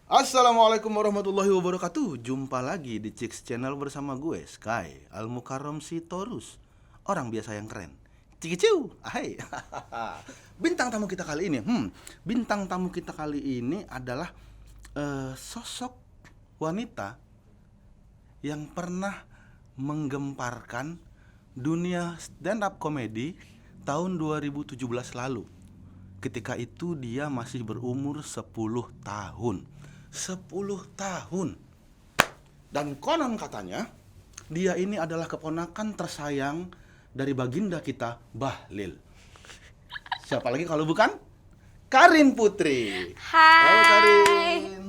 Assalamualaikum warahmatullahi wabarakatuh. Jumpa lagi di Chicks Channel bersama gue, Sky Al-Mukarram Sitorus, orang biasa yang keren. Cikiciu, hai. Bintang tamu kita kali ini, bintang tamu kita kali ini adalah sosok wanita yang pernah menggemparkan dunia stand up comedy tahun 2017 lalu. Ketika itu dia masih berumur 10 tahun. 10 tahun. Dan konon katanya dia ini adalah keponakan tersayang dari baginda kita, Bahlil. Siapa lagi kalau bukan Karin Putri. Hai. Halo Karin.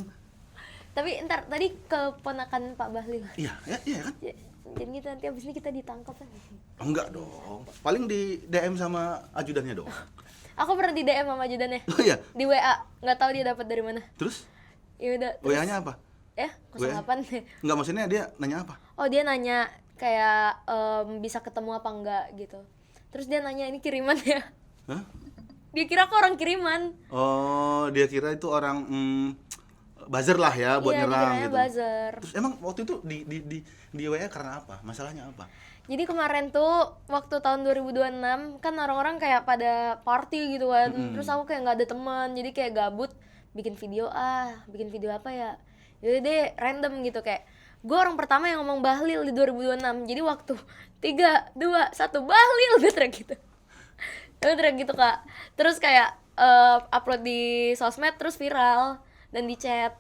Tapi ntar tadi keponakan Pak Bahlil. Iya kan? Jadi gitu nanti abis ini kita ditangkap kan? Enggak dong. Paling di DM sama ajudannya dong. Aku pernah di DM sama ajudannya. Oh iya. Di WA, nggak tahu dia dapat dari mana. Terus Ya udah. Terus, WA-nya apa? 08. Enggak, maksudnya dia nanya apa? Oh dia nanya kayak bisa ketemu apa enggak gitu. Terus dia nanya ini kiriman ya. Hah? Dia kira aku orang kiriman. Oh, dia kira itu orang buzzer lah ya buat Iya, nyerang dikiranya gitu. buzzer. Terus emang waktu itu di WA karena apa? Masalahnya apa? Jadi kemarin tuh waktu tahun 2026 kan orang-orang kayak pada party gitu kan. Terus aku kayak nggak ada teman, jadi kayak gabut bikin video apa ya? Jadi deh random gitu kayak gue orang pertama yang ngomong Bahlil di 2026. Jadi waktu 3, 2, 1 Bahlil gue teriak gitu. Gue teriak gitu Kak. Terus kayak upload di sosmed terus viral dan di chat.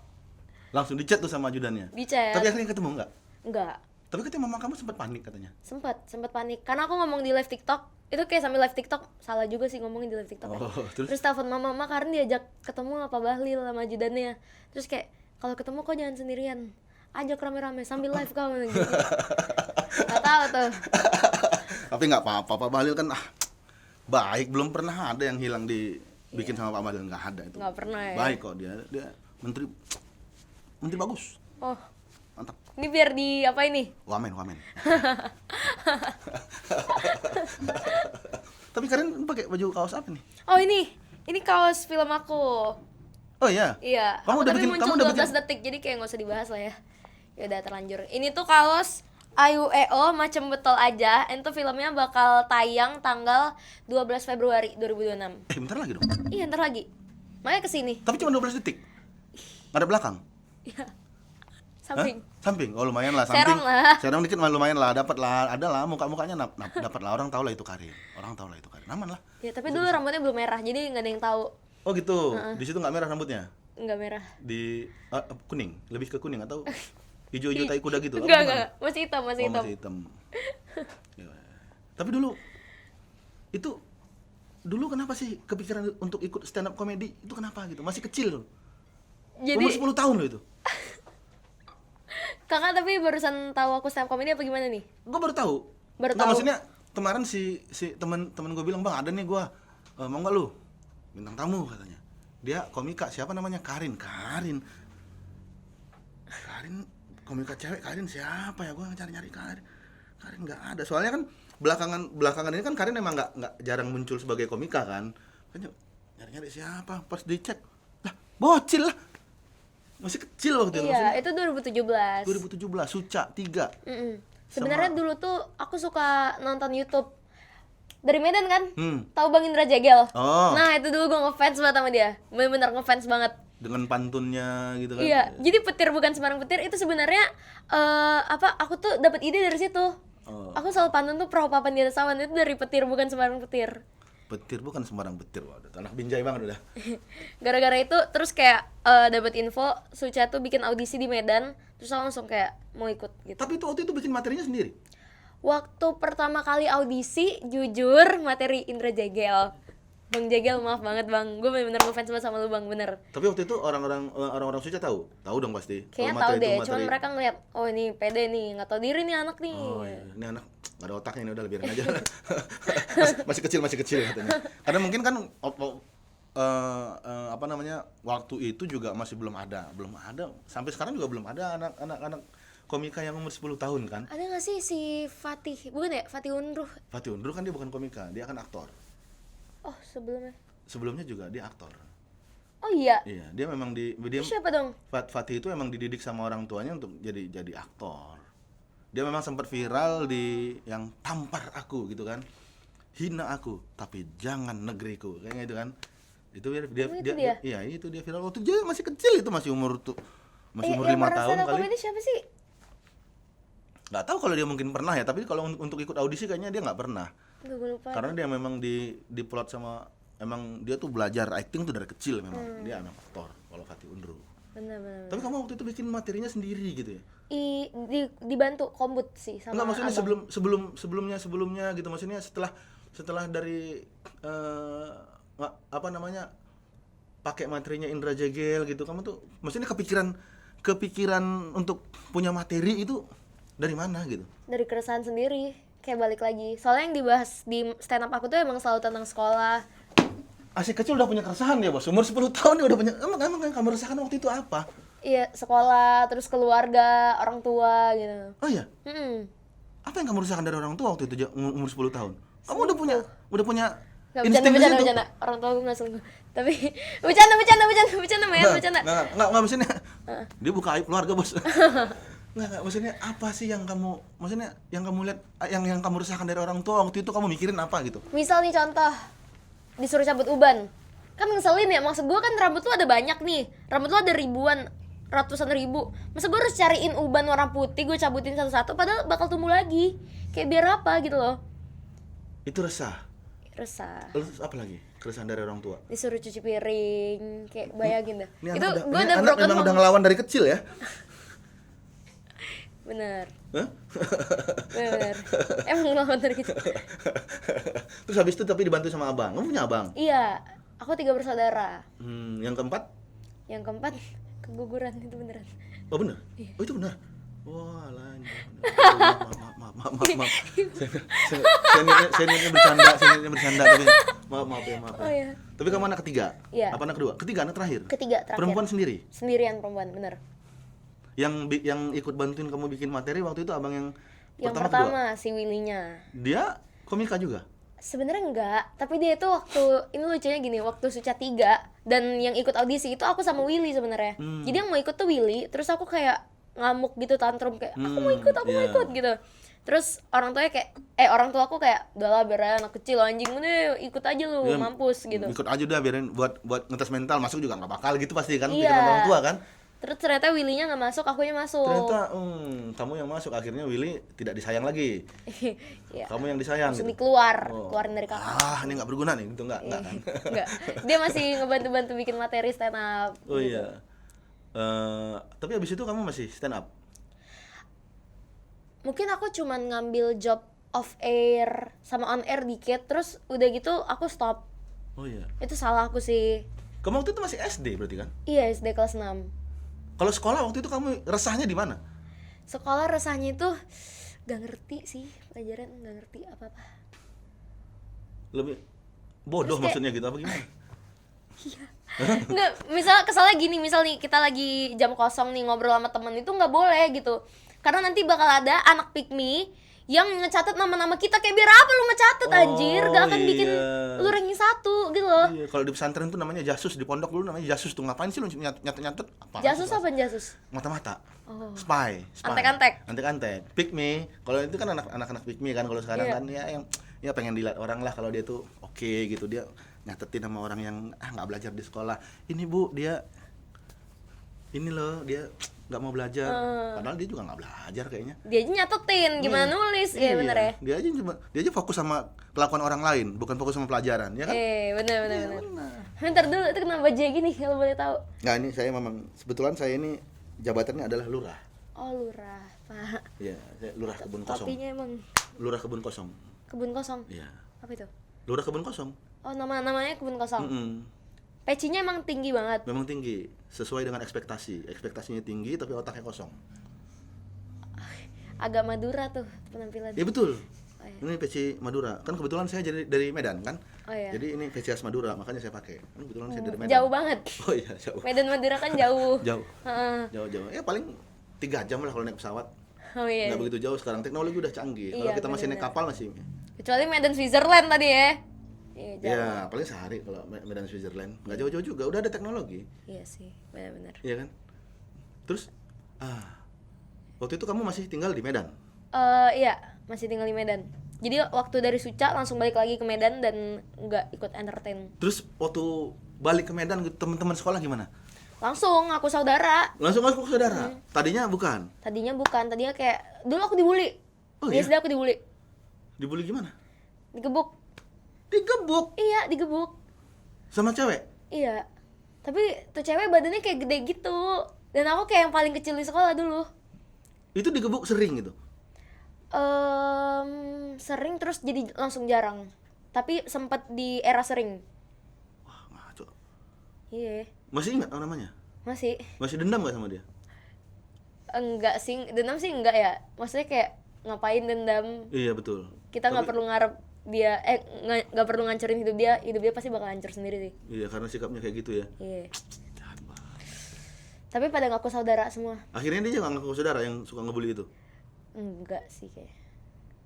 Langsung di chat tuh sama ajudannya. Di chat. Tapi akhirnya ketemu enggak? Enggak. Tapi katanya mama kamu sempat panik katanya. Sempat panik karena aku ngomong di live TikTok itu kayak sambil live TikTok salah juga sih ngomongin di live TikTok. Terus telepon mama karena diajak ketemu apa Bahlil sama ajudannya. Terus kayak kalau ketemu kok jangan sendirian, ajak rame-rame sambil live kamu gitu. Gak tahu tuh. Tapi nggak apa-apa, Pak Bahlil kan baik, belum pernah ada yang hilang dibikin sama Pak Bahlil, nggak ada itu. Nggak pernah ya. Baik kok dia menteri bagus. Oh, Mantap. ini biar di apa ini? Wamen. Tapi Karin pakai baju kaos apa nih? Oh ini kaos film aku. Oh iya. Iya. Kamu Aku udah tapi bikin, muncul kamu udah 12 bikin. detik jadi kayak nggak usah dibahas lah ya. Ya udah terlanjur. Ini tuh kaos AYUEO macam betul aja. Itu filmnya bakal tayang tanggal 12 Februari 2026. Bentar lagi dong. Iya ntar lagi. Makanya kesini. Tapi cuma 12 detik. Nggak ada belakang. Iya. Hah? Samping. Samping. Oh lumayan lah samping. Serong lah. Serong dikit mah lumayan lah, dapat lah, ada lah mukanya dapat lah, orang tahu lah itu Karin. Aman lah. Ya tapi dulu rambutnya belum merah jadi nggak ada yang tahu. Oh gitu. Di situ nggak merah rambutnya. Nggak merah. Di kuning, lebih ke kuning atau hijau-hijau tai kuda gitu. Enggak. Masih hitam, masih hitam. Masih hitam. Ya. Tapi dulu kenapa sih kepikiran untuk ikut stand up comedy? Itu kenapa gitu? Masih kecil loh. Jadi Umur 10 tahun loh itu. kakak tapi barusan tahu aku stand up comedy apa gimana nih? Gue baru tahu. Baru Nggak, tahu. maksudnya kemarin si teman gue bilang, "Bang, ada nih gue. Mau nggak lu? Bintang tamu," katanya. Dia komika, siapa namanya? Karin, komika cewek. Karin siapa ya? Gue nyari Karin nggak ada. Soalnya kan belakangan ini kan Karin emang nggak jarang muncul sebagai komika kan. Kan nyari siapa? Pas dicek, lah bocil lah. Masih kecil waktu itu. Iya, Maksudnya itu 2017. 2017, Suca 3. Sebenarnya dulu tuh aku suka nonton YouTube dari Medan kan? Tahu Bang Indra Jegel? Oh. Nah, itu dulu gue ngefans banget sama dia. Bener-bener ngefans banget. Dengan pantunnya gitu kan. Iya, jadi petir bukan sembarang petir itu sebenarnya aku tuh dapat ide dari situ. Oh. Aku selalu pantun tuh perahu papan di atas awan itu dari petir bukan sembarang petir. Petir bukan sembarang petir. Waduh, anak binjai banget udah. Gara-gara itu terus kayak dapat info Suca tuh bikin audisi di Medan, terus aku langsung kayak mau ikut gitu. Tapi itu waktu itu bikin materinya sendiri. Waktu pertama kali audisi, jujur materi Indra Jegel. Bang Jegel, maaf banget Bang, gue bener-bener ngefans banget sama lu Bang, bener. Tapi waktu itu orang-orang Suca tahu dong pasti. Kayaknya Kalau tahu materi deh, itu cuman mereka ngeliat, oh ini pede nih, nggak tahu diri nih anak nih. Oh iya, ini anak nggak ada otaknya, ini udah biarin aja. masih kecil katanya. Karena mungkin kan apa namanya, waktu itu juga masih belum ada. Sampai sekarang juga belum ada anak komika yang umur 10 tahun kan. Ada nggak sih si Fatih, bukan ya? Fatih Unruh. Fatih Undur kan dia bukan komika, dia kan aktor. Oh sebelumnya. Sebelumnya juga dia aktor. Oh iya. Iya, dia memang dia Itu siapa dong? Fatih itu emang dididik sama orang tuanya untuk jadi aktor. Dia memang sempat viral di yang tampar aku gitu kan. Hina aku, tapi jangan negeriku. Kayaknya itu kan. Itu dia iya, itu dia viral waktu dia masih kecil, itu masih umur masih umur 5 tahun kali. Komedi siapa sih? Nggak tahu kalau dia mungkin pernah ya, tapi kalau untuk ikut audisi kayaknya dia nggak pernah. Enggak, gue lupa. Karena dia memang di plot sama emang dia tuh belajar acting tuh dari kecil memang. Dia anak aktor kalau Fatih Undro. Benar. Tapi kamu waktu itu bikin materinya sendiri gitu ya? Dibantu kombut sih sama Enggak, maksudnya abang. sebelumnya gitu, maksudnya setelah dari apa namanya pakai materinya Indra Jegel gitu, kamu tuh maksudnya kepikiran untuk punya materi itu dari mana gitu? Dari keresahan sendiri, kayak balik lagi. Soalnya yang dibahas di stand up aku tuh emang selalu tentang sekolah. Asik kecil udah punya keresahan ya bos, umur 10 tahun dia udah punya. Emang yang kamu rasakan waktu itu apa? Iya, sekolah, terus keluarga, orang tua gitu. Oh iya? Mm-mm. Apa yang kamu rasakan dari orang tua waktu itu umur 10 tahun? Kamu udah punya Nggak, insting di situ? bercanda. Orang tua aku nggak selingkuh. Tapi bercanda, men, bercanda. Nggak, maksudnya dia buka aib keluarga bos. Nggak, maksudnya apa sih yang kamu, maksudnya yang kamu lihat, yang kamu rasakan dari orang tua waktu itu, kamu mikirin apa gitu? Misal nih contoh, disuruh cabut uban. Kan ngeselin ya, maksud gue kan rambut lu ada banyak nih. Rambut lu ada ribuan, ratusan ribu. Masa gue harus cariin uban warna putih, gue cabutin satu-satu, padahal bakal tumbuh lagi. Kayak biar apa gitu loh. Itu resah. Resah. Terus apa lagi? Keresahan dari orang tua. Disuruh cuci piring, kayak bayangin dah. Ini Itu anak gue ini udah anak broken memang home. udah ngelawan dari kecil ya? Bener. Hah? Bener. Emang ngelawan dari gitu. Terus habis itu tapi dibantu sama abang. Kamu punya abang? Iya, aku 3 bersaudara. Yang keempat? Yang keempat keguguran, itu beneran. Oh benar? Iya. Oh itu benar? Wah lain. Maaf. Saya niatnya bercanda tapi maaf ya. Oh iya. Tapi kamu anak ketiga? Iya. Apa anak kedua? Ketiga, anak terakhir? Ketiga terakhir. Perempuan sendiri? Sendirian perempuan, bener. Yang ikut bantuin kamu bikin materi waktu itu abang yang Yang pertama, pertama si Willy-nya. dia komika juga? Sebenarnya enggak, tapi dia itu waktu ini lucunya gini, waktu Suca 3 dan yang ikut audisi itu aku sama Willy sebenarnya. Jadi yang mau ikut tuh Willy, terus aku kayak ngamuk gitu, tantrum kayak aku mau ikut gitu. Terus orang tua aku kayak udahlah biar anak kecil anjing, udah ikut aja lu, Ya, mampus gitu. Ikut aja udah biarin buat ngetes mental, masuk juga nggak bakal gitu pasti kan, Iya. pikiran orang tua kan. Terus ternyata Willy-nya nggak masuk, akunya masuk. Ternyata kamu yang masuk, akhirnya Willy tidak disayang lagi. Iya. Kamu yang disayang Langsung gitu. keluarin dari kakak. Ini nggak berguna nih, itu nggak kan. Enggak. Dia masih ngebantu-bantu bikin materi stand up. Oh gitu. iya. Tapi abis itu kamu masih stand up? Mungkin aku cuman ngambil job off air sama on air dikit, terus udah gitu aku stop. Oh iya. Itu salah aku sih. Kamu waktu itu masih SD berarti kan? Iya, SD kelas 6. Kalau sekolah waktu itu kamu resahnya di mana? Sekolah rasanya itu gak ngerti sih, pelajaran gak ngerti apa-apa. Lebih bodoh Terus kayak- maksudnya gitu apa gimana? Nggak, kesalnya gini, misal nih kita lagi jam kosong nih ngobrol sama temen, itu nggak boleh gitu. Karena nanti bakal ada anak pick me yang ngecatat nama-nama kita, kayak biar apa lu ngecatet anjir, gak akan bikin iya. lu ranking 1 gitu loh. Iya, kalau di pesantren tuh namanya jasus, di pondok dulu namanya jasus tuh. Ngapain sih lu nyatet apa? Jasus apa jasus? Mata-mata. Oh. Spy. Antek-antek. Antek-antek. Pick me. Kalau itu kan anak-anak pick me kan, kalau sekarang Iya. kan ya pengen dilihat orang lah kalau dia tuh oke gitu, dia nyatetin sama orang yang nggak belajar di sekolah. Ini Bu, dia ini loh, dia nggak mau belajar. Padahal dia juga nggak belajar kayaknya. Dia aja nyatetin gimana nulis, Iya, ya bener ya. Dia aja fokus sama kelakuan orang lain, bukan fokus sama pelajaran, ya kan? Bener. Bentar dulu, itu kenapa jadi gini kalau boleh tahu? Nggak, ini saya memang kebetulan saya ini jabatannya adalah lurah. Oh lurah, Pak. Iya, saya lurah kebun kosong. Kopinya emang Lurah kebun kosong. kebun kosong. Iya. Apa itu? Lurah kebun kosong. Oh namanya kebun kosong. Pecinya emang tinggi banget. Memang tinggi, sesuai dengan ekspektasi. Ekspektasinya tinggi tapi otaknya kosong. Agak Madura tuh penampilan. Iya betul. Oh, iya. Ini peci Madura. Kan kebetulan saya jadi dari Medan kan. Oh, iya. Jadi ini peci khas Madura, makanya saya pakai. Kan kebetulan saya dari Medan. Jauh banget. Oh iya, jauh. Medan Madura kan jauh. Jauh. Heeh. Jauh. Ya paling 3 jam lah kalau naik pesawat. Oh iya. Nggak begitu jauh sekarang, teknologi udah canggih. Kalau Iya, kita masih naik benar-benar. kapal masih. Kecuali Medan Switzerland tadi ya. Iya, jauh. Ya, paling sehari kalau Medan Switzerland. Nggak jauh-jauh juga, udah ada teknologi. Iya sih, benar-benar. Iya kan? Terus, waktu itu kamu masih tinggal di Medan? Iya, masih tinggal di Medan. Jadi waktu dari Suca langsung balik lagi ke Medan dan nggak ikut entertain. Terus waktu balik ke Medan teman-teman sekolah gimana? Langsung aku saudara. Langsung masuk ke saudara? Tadinya bukan? Tadinya bukan, tadinya kayak dulu aku dibully. Oh, Di iya? SD aku dibully. Dibully gimana? Digebuk. Digebuk Iya, digebuk. sama cewek? Iya. Tapi tuh cewek badannya kayak gede gitu. Dan aku kayak yang paling kecil di sekolah dulu. Itu digebuk sering gitu? Sering terus jadi langsung jarang. Tapi sempat di era sering. Wah, ngaco. Iya, Masih ingat namanya? masih. Masih dendam gak sama dia? Enggak sih, dendam sih enggak ya. Maksudnya kayak ngapain dendam? Iya, betul. Kita nggak Tapi- perlu ngarep dia nggak perlu ngancurin hidup dia pasti bakal hancur sendiri sih. Iya, karena sikapnya kayak gitu ya. Iya. Jahat banget. Tapi pada ngaku saudara semua. Akhirnya dia juga ngaku saudara yang suka ngebully itu? Enggak sih kayak.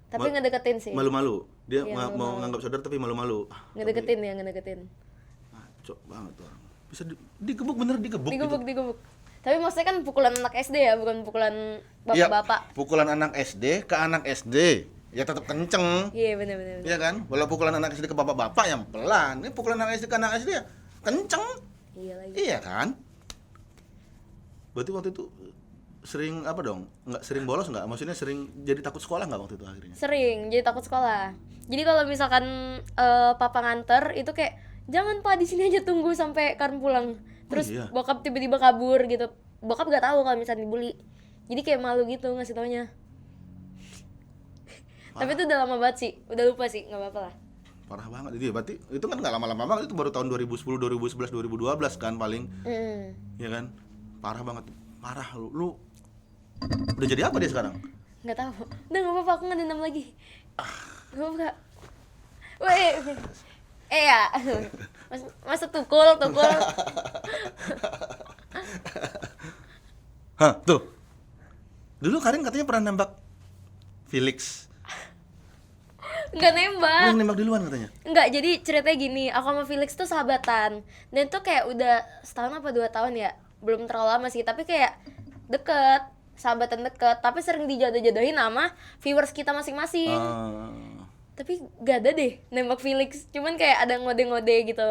Tapi ngedeketin sih. Malu-malu? Dia Iya, mau malu-malu. nganggap saudara tapi malu-malu. Ngedeketin ya, ngedeketin. Ngaco banget tuh orang. Bisa digebuk, bener digebuk Digebuk, gitu? digebuk. Tapi maksudnya kan pukulan anak SD ya, bukan pukulan Iya, bapak-bapak. pukulan anak SD ke anak SD. Ya tetap kenceng. Iya, benar-benar. Iya kan? Walau pukulan anak SD ke bapak-bapak yang pelan. Ini pukulan anak SD ke anak SD ya kenceng. Iya lagi. Iya kan? Berarti waktu itu sering apa dong? Nggak sering bolos nggak? Maksudnya sering jadi takut sekolah nggak waktu itu akhirnya? Sering jadi takut sekolah. Jadi kalau misalkan papa nganter itu kayak jangan pak di sini aja tunggu sampai Karen pulang. Terus iya? bokap tiba-tiba kabur gitu. Bokap gak tahu kalau misalnya dibully. Jadi kayak malu gitu ngasih taunya. Tapi itu udah lama banget sih, udah lupa sih, nggak apa-apa lah. Parah banget itu ya. Berarti itu kan nggak lama-lama banget, itu baru tahun 2010, 2011, 2012 kan paling. Ya kan? Parah banget. Parah lu udah jadi apa dia sekarang? Nggak tahu. Udah nggak apa-apa, aku nggak dendam lagi. Nggak apa-apa. Weh, ya. Masa tukul. Hah, tuh. Dulu Karin katanya pernah nembak Felix. Nggak Lu nembak. yang nembak duluan katanya. Enggak, jadi ceritanya gini, aku sama Felix tuh sahabatan. Dan tuh kayak udah setahun apa 2 tahun ya. Belum terlalu lama sih, tapi kayak deket, sahabatan deket. Tapi sering dijodoh-jodohin sama viewers kita masing-masing. Tapi gak ada deh nembak Felix. Cuman kayak ada ngode-ngode gitu.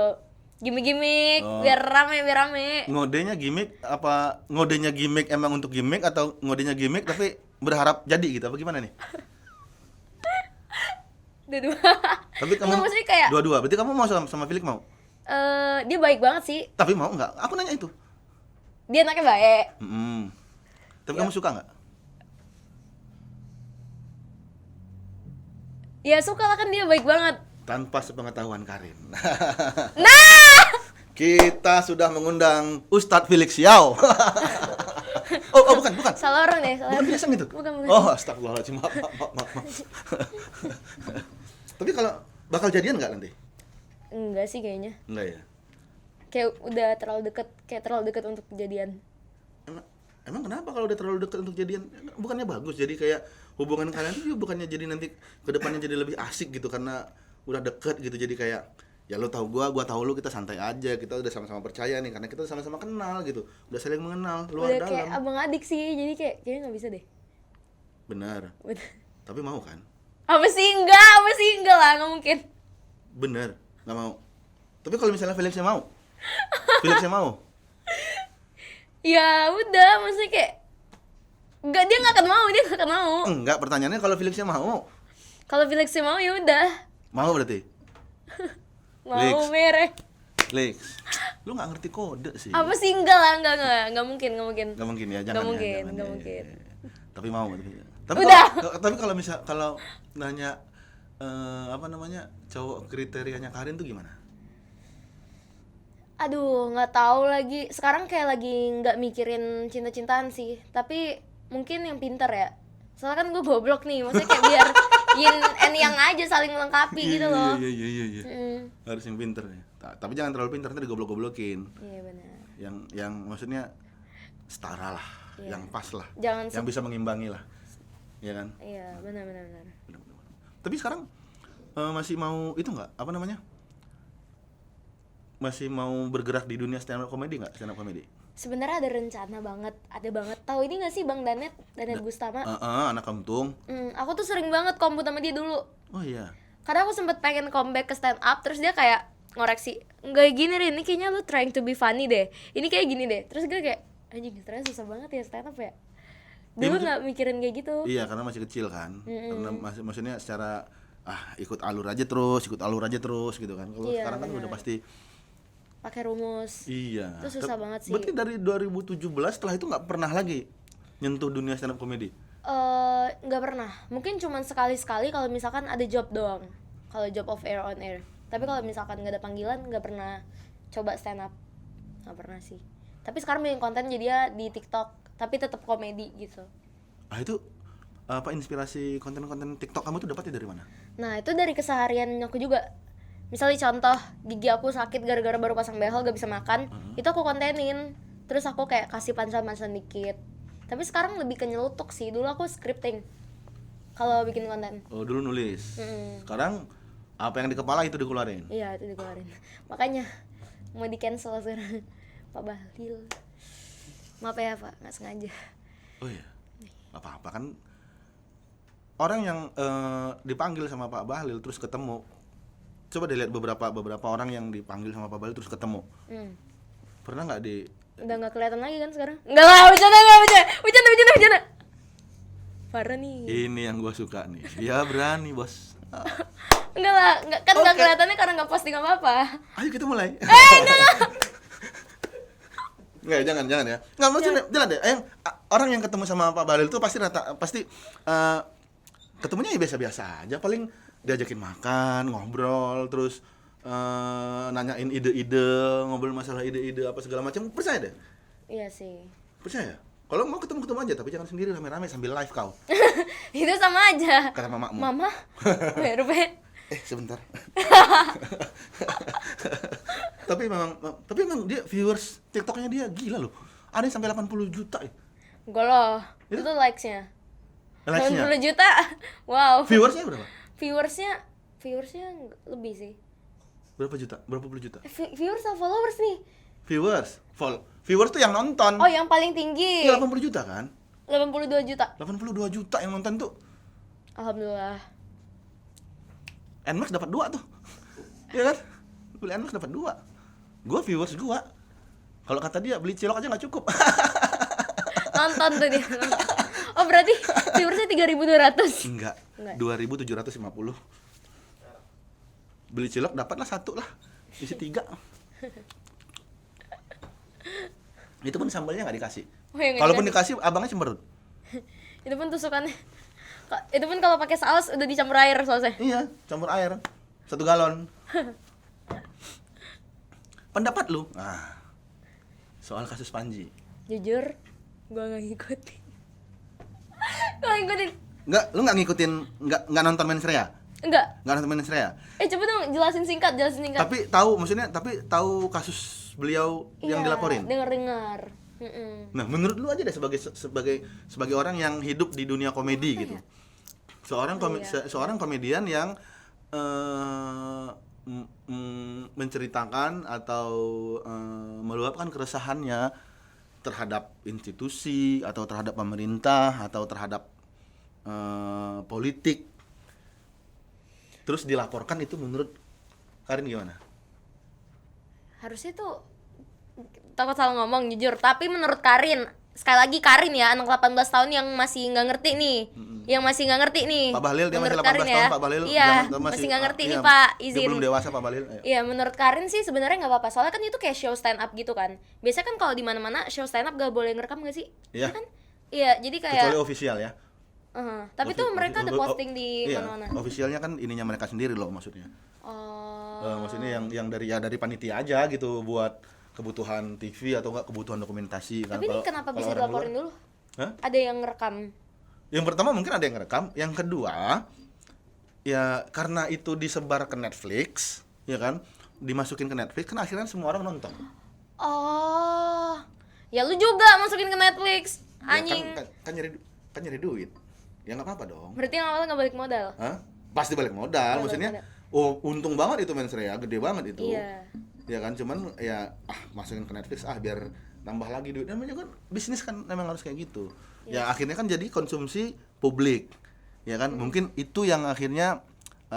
Gimik-gimik, biar rame. Ngodenya gimmick apa ngodenya gimmick emang untuk gimmick atau ngodenya gimmick tapi berharap jadi gitu apa gimana nih? Dua-dua. Tapi kamu Nggak, maksudnya kayak dua-dua. Berarti kamu mau sama Felix mau? dia baik banget sih. Tapi mau nggak? Aku nanya itu. Dia anaknya baik. Tapi kamu suka nggak? Ya suka lah, kan dia baik banget. Tanpa sepengetahuan Karin. Nah! Kita sudah mengundang Ustadz Felix Yao. oh, bukan. Salah orang deh, salah Bukan orang. biasa gitu. Bukan. Oh, astagfirullahaladzim. Maaf. Tapi kalau bakal jadian nggak nanti? Enggak sih kayaknya. Enggak ya. Kayak udah terlalu dekat untuk kejadian. Emang kenapa kalau udah terlalu dekat untuk jadian? Bukannya bagus, jadi kayak hubungan kalian tuh bukannya jadi nanti kedepannya jadi lebih asik gitu karena udah deket gitu, jadi kayak ya lo tahu gua tahu lu, kita santai aja, kita udah sama-sama percaya nih karena kita sama-sama kenal gitu, udah saling mengenal luar Udah dalam. kayak abang adik sih, jadi kayaknya nggak bisa deh. Benar. Tapi mau kan? Apa sih enggak lah, nggak mungkin. Bener, nggak mau. Tapi kalau misalnya Felixnya mau, Ya udah, maksudnya kayak enggak, dia nggak akan mau. Enggak, pertanyaannya kalau Felixnya mau, Kalau Felix mau ya udah. mau berarti. Mau Felix. mereh. Felix, lu nggak ngerti kode sih. Apa sih enggak lah, enggak mungkin. Nggak mungkin ya, jangan. Nggak mungkin, jangan, nggak ya, mungkin. ya. Tapi mau. Tapi Udah. Tapi kalau nanya apa namanya cowok kriterianya Karin tuh gimana? Aduh, nggak tahu lagi. Sekarang kayak lagi nggak mikirin cinta-cintaan sih. Tapi mungkin yang pintar ya. Soalnya kan gue goblok nih. Maksudnya kayak biar yin and yang aja saling melengkapi gitu loh. Iya. Harus yang pinter ya. Tapi jangan terlalu pinter, nanti digoblok-goblokin. Iya benar. Yang maksudnya setara lah, Iya. yang pas lah, Jangan yang bisa mengimbangi lah, ya kan? Iya, benar. Tapi sekarang masih mau itu nggak? Apa namanya? masih mau bergerak di dunia stand up comedy nggak? Stand up comedy? Sebenarnya ada rencana banget, ada banget. Tahu ini nggak sih Bang Danet Gustama? Anak Kamtung. Aku tuh sering banget komput sama dia dulu. Oh iya. Karena aku sempet pengen comeback ke stand up, terus dia kayak ngoreksi, nggak gini Rin, ini kayaknya lu trying to be funny deh, ini kayak gini deh. Terus gue kayak, anjing ternyata susah banget ya stand up ya. Dulu nggak mikirin kayak gitu. Iya, karena masih kecil kan. Karena maksudnya secara ikut alur aja terus gitu kan. Kalau Iya, sekarang kan udah pasti pakai rumus. iya. Itu susah banget sih. Berarti dari 2017 setelah itu nggak pernah lagi nyentuh dunia stand up comedy. Nggak pernah. Mungkin cuma sekali-sekali kalau misalkan ada job doang. Kalau job off air on air. Tapi kalau misalkan nggak ada panggilan, nggak pernah coba stand up. Nggak pernah sih. Tapi sekarang bikin konten jadi ya di TikTok, tapi tetap komedi gitu. Itu apa inspirasi konten-konten TikTok kamu tuh dapatnya dari mana? Nah itu dari keseharian aku juga. Misalnya contoh, gigi aku sakit gara-gara baru pasang behel gak bisa makan, itu aku kontenin. Terus aku kayak kasih punchline dikit. Tapi sekarang lebih ke nyelutuk sih. Dulu aku scripting kalau bikin konten. Oh, dulu nulis. Sekarang apa yang di kepala itu dikeluarin. Iya, itu dikeluarin. Makanya mau di cancel sekarang. Pak Bahlil. Maaf ya Pak, nggak sengaja. Oh iya. Apa-apa kan orang yang dipanggil sama Pak Bahlil terus ketemu. Coba dilihat beberapa orang yang dipanggil sama Pak Bahlil terus ketemu. Pernah nggak di Udah nggak kelihatan lagi kan sekarang? Enggak lah, bercanda. Parah nih. Ini yang gua suka nih. Dia berani, Bos. Enggak lah, nggak Oke. kelihatannya karena nggak posting apa-apa. Ayo kita mulai. Enggak, jangan ya. Enggak maksudnya, jangan deh. Orang yang ketemu sama Pak Bahlil tuh pasti ketemunya ya biasa-biasa aja, paling diajakin makan, ngobrol, terus nanyain ide-ide, ngobrol masalah ide-ide apa segala macam. Percaya deh. Iya sih. Percaya. Kalau mau ketemu aja, tapi jangan sendiri rame-rame sambil live kau. Itu sama aja. Kata mamamu. Mama, Ruben. Sebentar. tapi memang dia viewers TikToknya dia gila loh. Ada yang sampai 80 juta ya. Enggak loh, itu likes-nya. Likes-nya. 80 juta. Wow. Viewersnya berapa? Viewersnya lebih sih. Berapa juta? Berapa puluh juta? Viewers atau followers nih? Viewers tuh yang nonton. Oh, yang paling tinggi. Iya, 80 juta kan? 82 juta. 82 juta yang nonton tuh. Alhamdulillah. Nmax dapat 2 tuh. Iya kan? Beli Nmax dapat 2. Gua viewers gua. Kalau kata dia beli cilok aja enggak cukup. Nonton tuh dia. Oh, berarti viewersnya 3.200. Enggak. 2.750. Beli cilok dapatlah 1 lah. Isi 3. Itu pun sambalnya nggak dikasih. Oh, ya nggak Kalaupun dikasih, abangnya cemberut. Itu pun tusukannya. Itu pun kalau pakai saus udah dicampur air sausnya. Iya, campur air 1 galon. Pendapat lu? Nah, soal kasus Panji. Jujur, gua nggak ngikutin. Lu nggak ngikutin, nggak nonton Mens Rea? Enggak. Nggak nonton Mens Rea? Coba dong jelasin singkat. Tapi tahu kasus beliau yang dilaporin. Dengar. Nah, menurut lu aja deh sebagai orang yang hidup di dunia komedi gitu. Seorang komedian yang menceritakan atau meluapkan keresahannya terhadap institusi atau terhadap pemerintah atau terhadap politik. Terus dilaporkan, itu menurut Karin gimana? Harusnya tuh takut salah ngomong jujur, tapi menurut Karin, sekali lagi Karin ya, anak 18 tahun yang masih nggak ngerti nih. Yang masih nggak ngerti nih. Pak Bahlil dia masih menurut 18 Karin tahun, Pak Bahlil iya, masih masih nggak ngerti nih iya, Pak, dia izin. belum dewasa Pak Bahlil. Iya, menurut Karin sih sebenarnya nggak apa-apa. Soalnya kan itu kayak show stand up gitu kan. Biasanya kan kalau di mana-mana show stand up gak boleh ngerekam gak sih? Iya. Kan? Iya, jadi kayak Kecuali official ya. tapi tuh mereka ada posting di mana-mana. Iya, officialnya kan ininya mereka sendiri loh maksudnya. Maksudnya yang dari panitia aja gitu buat kebutuhan TV atau enggak kebutuhan dokumentasi kan. Tapi ini kenapa bisa dilaporin dulu? Hah? Ada yang ngerekam. Yang pertama mungkin ada yang ngerekam, yang kedua ya karena itu disebar ke Netflix, ya kan? Dimasukin ke Netflix kan akhirnya semua orang nonton. Oh. Ya lu juga masukin ke Netflix. Anjing. Ya, kan nyari duit. Ya enggak apa-apa dong. Berarti yang awalnya nggak balik modal. Hah? Pasti balik modal, maksudnya. Oh, untung banget itu Mens Rea, gede banget itu. Iya. Ya kan, cuman ya masukin ke Netflix biar nambah lagi duit. Namanya kan bisnis kan memang harus kayak gitu. Ya akhirnya kan jadi konsumsi publik. Ya kan, mungkin itu yang akhirnya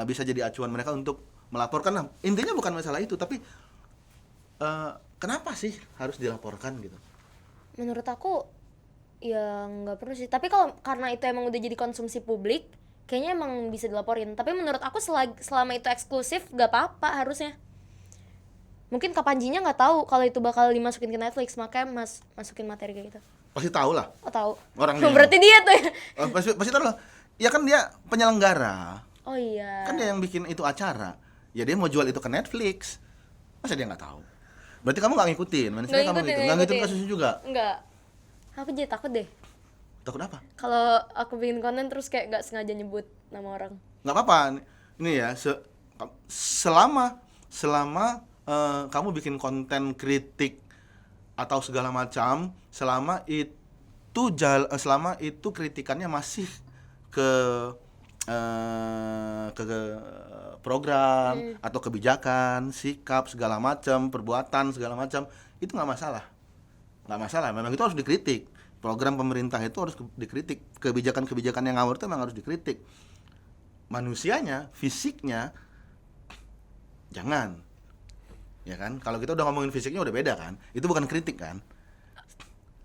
bisa jadi acuan mereka untuk melaporkan. Nah, intinya bukan masalah itu, tapi kenapa sih harus dilaporkan gitu? Menurut aku ya nggak perlu sih, tapi kalau karena itu emang udah jadi konsumsi publik kayaknya emang bisa dilaporin. Tapi menurut aku selama itu eksklusif gak apa-apa harusnya. Mungkin Kapanjinya nggak tahu kalau itu bakal dimasukin ke Netflix, makanya masukin materi kayak gitu. Pasti tahu lah. Oh tahu. Orangnya. Berarti dia tuh ya. Pasti tahu lah. Ya kan dia penyelenggara. Oh iya. Kan dia yang bikin itu acara. Ya dia mau jual itu ke Netflix. Masa dia nggak tahu? Berarti kamu nggak ngikutin? Maksudnya kamu gitu. Nggak ngikutin kasusnya juga? Enggak. Aku jadi takut deh. Takut apa? Kalau aku bikin konten terus kayak nggak sengaja nyebut nama orang. Nggak apa-apa. Ini ya, selama kamu bikin konten kritik atau segala macam, selama itu kritikannya masih ke program atau kebijakan, sikap segala macam, perbuatan segala macam, itu nggak masalah. Memang itu harus dikritik. Program pemerintah itu harus dikritik. Kebijakan-kebijakan yang ngawur itu memang harus dikritik. Manusianya, fisiknya jangan. Ya kan? Kalau kita udah ngomongin fisiknya udah beda kan? Itu bukan kritik kan?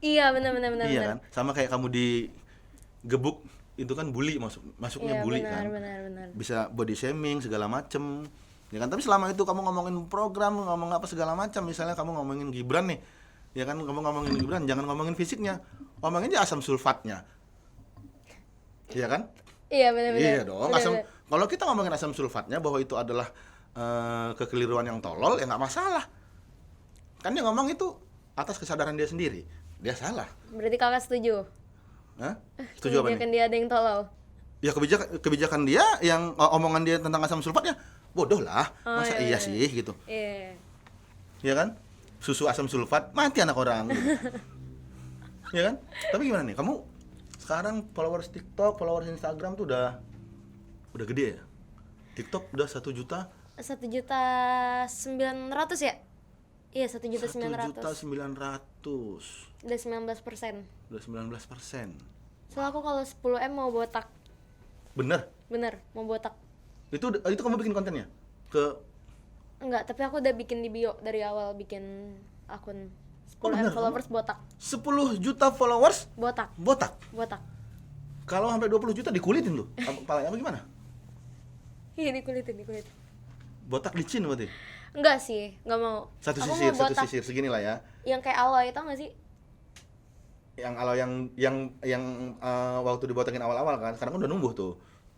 Iya, benar. Iya kan? Sama kayak kamu digebuk, itu kan bully, masuknya Iya, bully benar, kan? benar. Bisa body shaming segala macem. Ya kan? Tapi selama itu kamu ngomongin program, ngomong apa segala macam, misalnya kamu ngomongin Gibran nih. Ya kan, kamu ngomongin Gibran, jangan ngomongin fisiknya. Ngomongin aja asam sulfatnya. Iya kan? Iya, benar. Iya dong, Benar. kalau kita ngomongin asam sulfatnya bahwa itu adalah kekeliruan yang tolol, ya nggak masalah. Kan dia ngomong itu atas kesadaran dia sendiri, dia salah. Berarti kakak setuju? Hah? Setuju apa nih? Kebijakan dia ada yang tolol. Ya kebijakan dia yang omongan dia tentang asam sulfatnya bodoh lah. Masa iya sih gitu. Iya. Ya kan? Susu asam sulfat mati anak orang gitu. Ya kan? Tapi gimana nih? Kamu sekarang followers TikTok, followers Instagram tuh udah gede ya? TikTok udah 1.900.000 1.900.000 ya? Iya, 1.900.000. 1.900.000. Udah 19%. Udah 19%. Soalnya aku kalau 10M mau botak. Bener? Bener, mau botak. Itu kamu bikin kontennya? Enggak, tapi aku udah bikin di bio dari awal bikin akun 10M bener, followers botak. 10 juta followers Botak. botak. Kalau Kalau sampai 20 juta dikulitin tuh. Kepalanya apa gimana? iya, dikulitin. Botak licin berarti. Enggak sih, enggak mau. Satu Aku sisir, mau botak segini lah ya. yang kayak aloe, tau gak sih? Yang kalau yang waktu dibotakin awal-awal kan, sekarang kan udah numbuh tuh.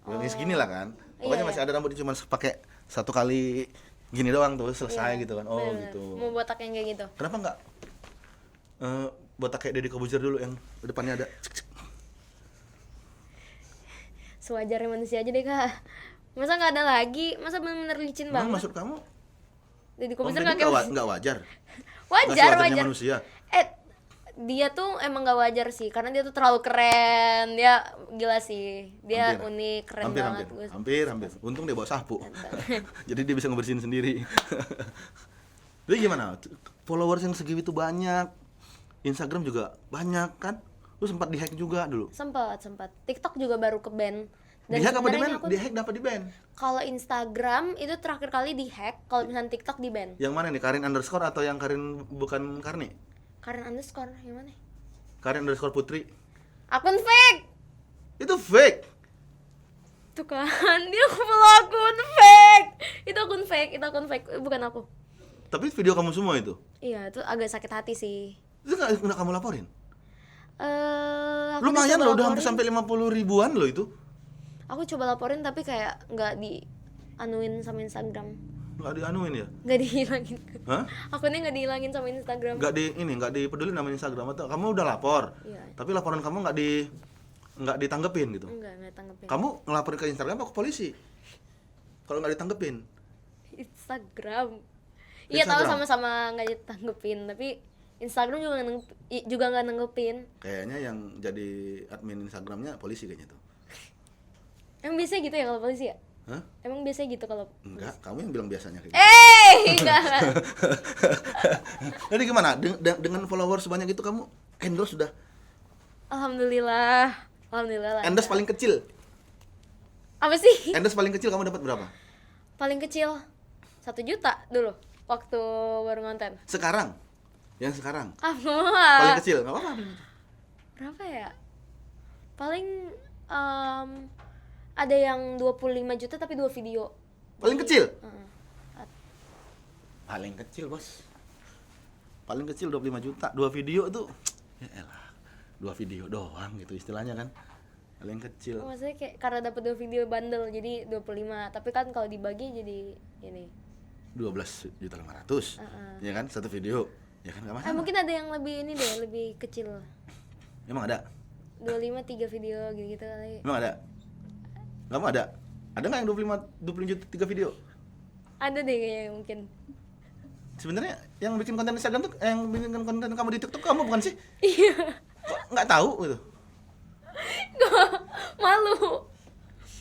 Yang segini lah kan. Pokoknya Iya. masih ada rambut cuma pakai satu kali gini doang tuh selesai Iya, gitu kan. Oh, bener. gitu. Mau botak yang kayak gitu. Kenapa enggak botak kayak Deddy Corbuzier dulu yang depannya ada Sewajarnya manusia aja deh, Kak. Masa nggak ada lagi? Masa bener-bener licin Emang banget? maksud kamu Deddy Om Corbuzier Deddy nggak kayak nggak wajar? Nggak wajar. sewajarnya manusia. Dia tuh emang nggak wajar sih, karena dia tuh terlalu keren. Dia gila sih. Dia Hampir. unik, keren banget. Hampir. Untung dia bawa sapu. Jadi dia bisa ngebersihin sendiri. Jadi gimana? Followers yang segitu banyak. Instagram juga banyak kan? Lu sempat dihack juga dulu. Sempat. TikTok juga baru ke ban. Dihack apa di ban? sebenarnya aku- Dihack dapat di ban. Kalau Instagram itu terakhir kali dihack, kalau misalnya TikTok di ban. Yang mana nih? Karin underscore atau yang Karin bukan Karni? Karen underscore yang mana? Karin underscore Putri. Akun fake. Itu fake. Tuh kan, dia follow akun fake. Itu akun fake, bukan aku. Tapi video kamu semua itu. Iya, itu agak sakit hati sih. Itu nggak kamu laporin? Aku Lumayan coba loh, udah hampir laporin. sampai 50 ribuan loh itu. Aku coba laporin tapi kayak nggak dianuin sama Instagram, Nggak dianuin ya? nggak dihilangin. Hah? Akunnya nggak dihilangin sama Instagram. Nggak dipeduli namanya Instagram atau kamu udah lapor. Iya. Tapi laporan kamu nggak ditanggepin gitu. Nggak tanggepin. Kamu ngelaporin ke Instagram apa ke polisi? Kalau nggak ditanggepin. Instagram. Iya tahu Instagram. sama-sama nggak ditanggepin, tapi Instagram juga nggak nanggepin. Kayaknya yang jadi admin Instagramnya polisi kayaknya tuh. Yang biasanya gitu ya kalau polisi ya? Hah? Emang biasanya gitu kalau Enggak, kamu yang bilang biasanya kayak gitu. enggak. Jadi gimana? Dengan followers sebanyak itu kamu endorse sudah? Alhamdulillah lah. Endorse paling kecil. Apa sih? Endorse paling kecil kamu dapat berapa? Paling kecil 1 juta dulu waktu baru ngonten. Sekarang? Yang sekarang? Paling Paling kecil, enggak apa-apa. berapa ya? Paling ada yang 25 juta tapi 2 video. Paling Jadi, kecil? heeh. Paling kecil, Bos. Paling kecil 25 juta. 2 video tuh ya elah. 2 video doang gitu istilahnya kan. Paling kecil. Maksudnya kayak karena dapat 2 video bundle jadi 25. Tapi kan kalau dibagi jadi ini. 12.500.000. Ya kan? Satu video. Ya kan enggak masalah. Mungkin ada yang lebih ini deh, lebih kecil. Emang ada? 25 3 video gitu-gitu kali. Emang ada? Kamu ada? Ada nggak yang 20 juta 3 video? Ada deh kayaknya mungkin. Sebenarnya yang bikin konten Instagram tuh, yang bikin konten kamu di TikTok kamu bukan sih? Iya. Kok nggak tahu gitu? Malu.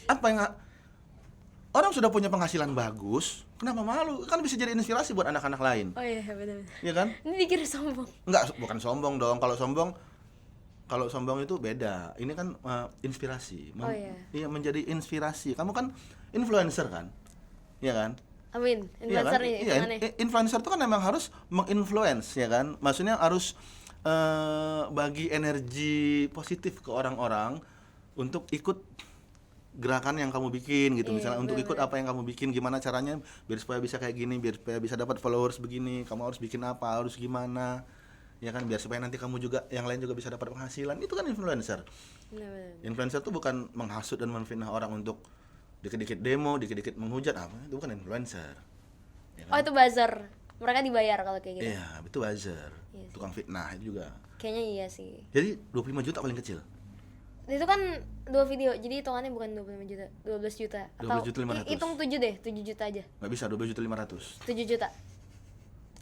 Apa yang orang sudah punya penghasilan bagus, kenapa malu? Kan bisa jadi inspirasi buat anak-anak lain. Oh iya benar-benar. Iya kan? Ini dikira sombong. Enggak, bukan sombong dong. Kalau sombong itu beda. Ini kan inspirasi. Oh, iya. Iya, menjadi inspirasi. Kamu kan influencer kan? Iya kan? Amin. Iya kan? Influencer nih Iya, hitungannya. influencer itu kan memang harus menginfluence ya kan? Maksudnya harus bagi energi positif ke orang-orang untuk ikut gerakan yang kamu bikin gitu. Iya, Misalnya untuk ikut bener-bener. apa yang kamu bikin, gimana caranya biar supaya bisa kayak gini, biar supaya bisa dapat followers begini, kamu harus bikin apa, harus gimana. Ya kan, biar supaya nanti kamu juga yang lain juga bisa dapat penghasilan. Itu kan influencer. Benar-benar. Influencer tuh bukan menghasut dan menfitnah orang untuk dikit-dikit demo, dikit-dikit menghujat apa. Itu bukan influencer. Ya Oh kan? itu buzzer. Mereka dibayar kalau kayak gitu. Iya, itu buzzer. Iya sih. Tukang fitnah itu juga. Kayaknya iya sih. Jadi 25 juta paling kecil. Itu kan 2 video. Jadi hitungannya bukan 25 juta, 12 juta. 12.500.000. Hitung 7 deh, 7 juta aja. Nggak bisa, 12.500.000. 7 juta.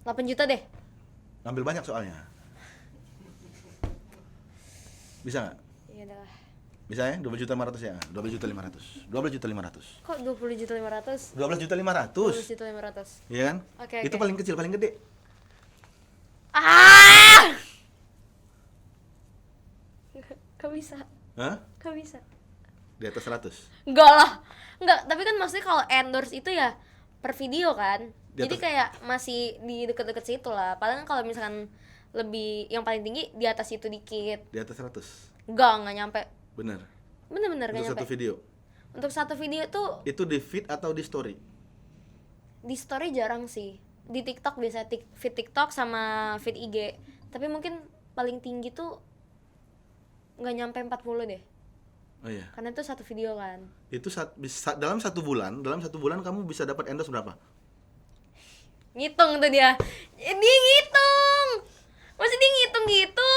8 juta deh. Ngambil banyak soalnya. Bisa nggak? Iya dah. Bisa ya? 12.500.000 ya? 12.500.000. 12.500.000. Kok 20 juta 500? 12 12.500.000. juta 500. Iya kan? Oke, Itu oke. paling kecil, paling gede. Ah! Gak bisa. Hah? Gak bisa. Di atas 100. Enggak lah. Enggak, tapi kan maksudnya kalau endorse itu ya per video kan. Di Jadi atas- kayak masih di deket-deket situ lah. Padahal kalau misalkan lebih yang paling tinggi di atas itu dikit. Di atas 100. Enggak nyampe. Bener. Bener-bener gak Untuk nyampe. satu video. Untuk satu video tuh Itu di feed atau di story? di story jarang sih. Di TikTok biasa feed TikTok sama feed IG. Tapi mungkin paling tinggi tuh nggak nyampe 40 deh. Oh iya. Karena itu satu video kan. Itu dalam 1 bulan kamu bisa dapat endorse berapa? Ngitung tuh dia. Dia ngitung. Masih dia ngitung gitu.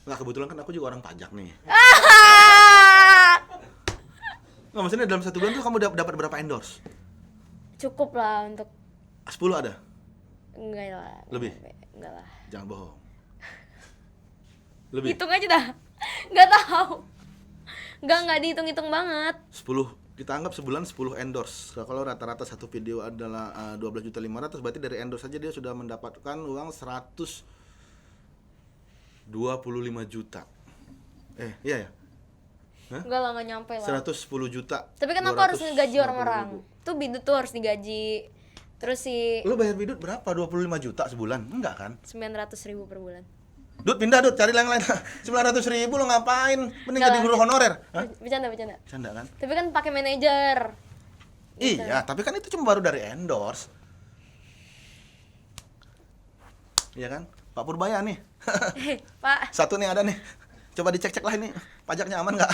Nggak, kebetulan kan aku juga orang pajak nih. Ah! Nggak, maksudnya dalam 1 bulan tuh kamu dapat berapa endorse? Cukup lah untuk 10 ada? enggak lah. Lebih? Enggak lah. Jangan bohong. Lebih? Hitung aja dah. Enggak tahu. Enggak dihitung-hitung banget. 10, kita anggap sebulan 10 endorse. Kalau rata-rata satu video adalah 12.500.000, berarti dari endorse saja dia sudah mendapatkan uang 125 juta. Iya ya? Hah? Enggak lah, enggak nyampe lah. 110 juta. Tapi kan aku harus ngegaji 250.000. orang-orang. Tuh Bidut tuh harus digaji. Terus si Lu bayar Bidut berapa? 25 juta sebulan? Enggak kan? 900.000 per bulan. Dut, pindah Dut, cari yang lain. 900.000 lu ngapain? Mending Enggak jadi lah. guru honorer. Hah? Bercanda. Canda kan? Tapi kan pakai manajer. Gitu. Iya, tapi kan itu cuma baru dari endorse. Iya kan? Pak Purbaya nih. Pak, Satu nih ada nih. Coba dicek-cek lah ini. Pajaknya aman nggak?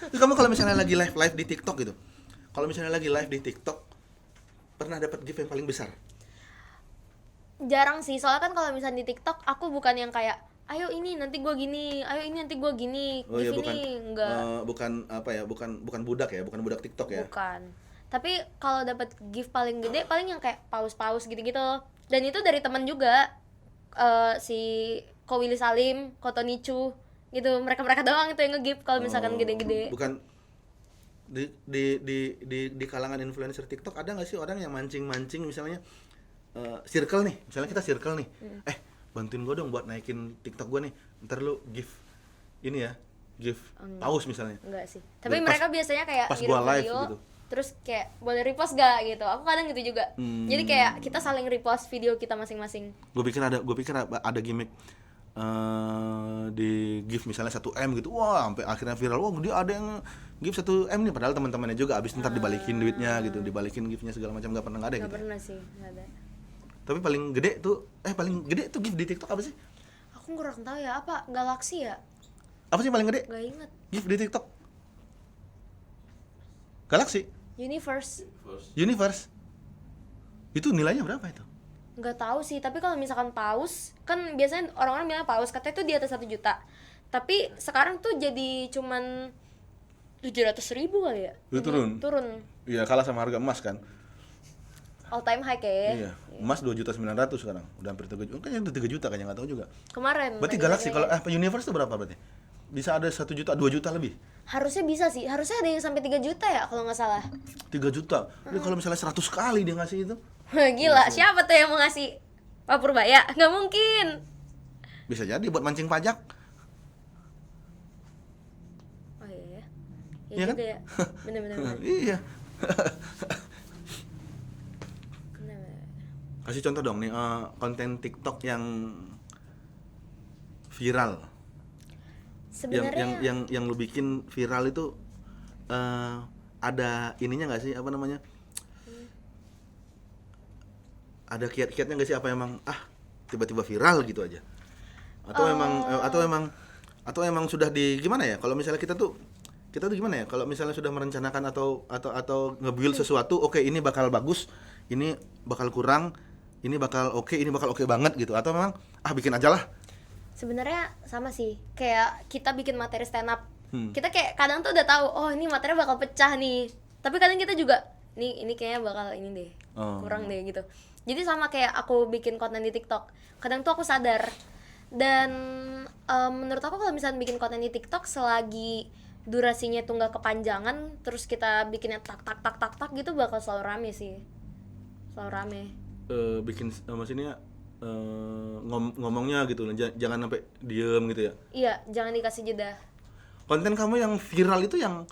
Terus kamu kalau misalnya lagi live di TikTok gitu. Kalau misalnya lagi live di TikTok, pernah dapat gift yang paling besar? jarang sih. Soalnya kan kalau misalnya di TikTok aku bukan yang kayak ayo ini nanti gua gini, ayo ini nanti gua gini. Oh iya, Di bukan sini enggak. bukan apa ya? Bukan budak ya, bukan budak TikTok ya. Bukan. Tapi kalau dapat gift paling gede paling yang kayak paus-paus gitu-gitu. Dan itu dari teman juga. Si Ko Willy Salim, Ko Tonichu. gitu. Mereka doang itu yang nge-gift kalau misalkan gede-gede. Bukan di kalangan influencer TikTok ada nggak sih orang yang mancing misalnya circle nih, misalnya kita circle nih, bantuin gue dong buat naikin TikTok gue nih, ntar lu give ini ya, give paus misalnya. Enggak sih. Tapi Dan mereka biasanya kayak pas ngirim gua live video, gitu. terus kayak boleh repost gak gitu. Aku kadang gitu juga. Jadi kayak kita saling repost video kita masing-masing. Gue pikir ada gimmick di give misalnya 1M gitu, wah sampai akhirnya viral, wah dia ada yang give 1M nih, padahal teman-temannya juga abis ntar dibalikin duitnya gitu, dibalikin giftnya segala macam, nggak pernah, nggak ada Nggak gitu. pernah sih, nggak ada. Tapi paling gede tuh gift di TikTok apa sih? Aku kurang tahu ya, apa Galaxy ya? Apa sih paling gede Nggak inget. gift di TikTok? Galaxy, Universe. Itu nilainya berapa itu? Nggak tahu sih, tapi kalau misalkan paus, kan biasanya orang-orang bilang paus, katanya itu di atas 1 juta. Tapi sekarang tuh jadi cuman 700.000 kali ya? Itu turun? Turun. Iya, kalah sama harga emas kan? All time high kayaknya. Iya, emas 2.900.000 sekarang, udah hampir 3 juta, kayaknya udah 3 juta kayaknya, nggak tahu juga. Kemarin. Berarti lagi Galaxy nanya-nanya. kalau Universe itu berapa berarti? Bisa ada 1 juta, 2 juta lebih? Harusnya bisa sih, harusnya ada yang sampai 3 juta ya kalau nggak salah. 3 juta? Jadi kalau misalnya 100 kali dia ngasih itu, Gila, siapa tuh yang mau ngasih Pak Purbaya? Nggak mungkin. bisa jadi buat mancing pajak. Oh iya ya. Ya Iya kan? juga ya. Bener-bener. Iya. Bener-bener. Kasih contoh dong nih, konten TikTok yang viral. Sebenarnya Yang lu bikin viral itu ada ininya nggak sih, apa namanya? Ada kiat-kiatnya nggak sih, apa emang tiba-tiba viral gitu aja? Atau emang sudah di gimana ya? Kalau misalnya kita tuh gimana ya? Kalau misalnya sudah merencanakan atau nge-build sesuatu, oke, ini bakal bagus, ini bakal kurang, ini bakal oke, ini bakal oke banget gitu. Atau memang bikin aja lah. sebenarnya sama sih, kayak kita bikin materi stand up. Kita kayak kadang tuh udah tahu, oh ini materi bakal pecah nih. Tapi kadang kita juga ini kayaknya bakal ini deh. Kurang deh gitu. Jadi sama kayak aku bikin konten di TikTok. Kadang tuh aku sadar. Dan menurut aku kalau misalnya bikin konten di TikTok selagi durasinya tuh nggak kepanjangan, terus kita bikinnya tak gitu, bakal selalu rame sih. Selalu rame. Bikin maksudnya ngomongnya gitu, jangan sampai diem gitu ya. Iya, jangan dikasih jeda. Konten kamu yang viral itu yang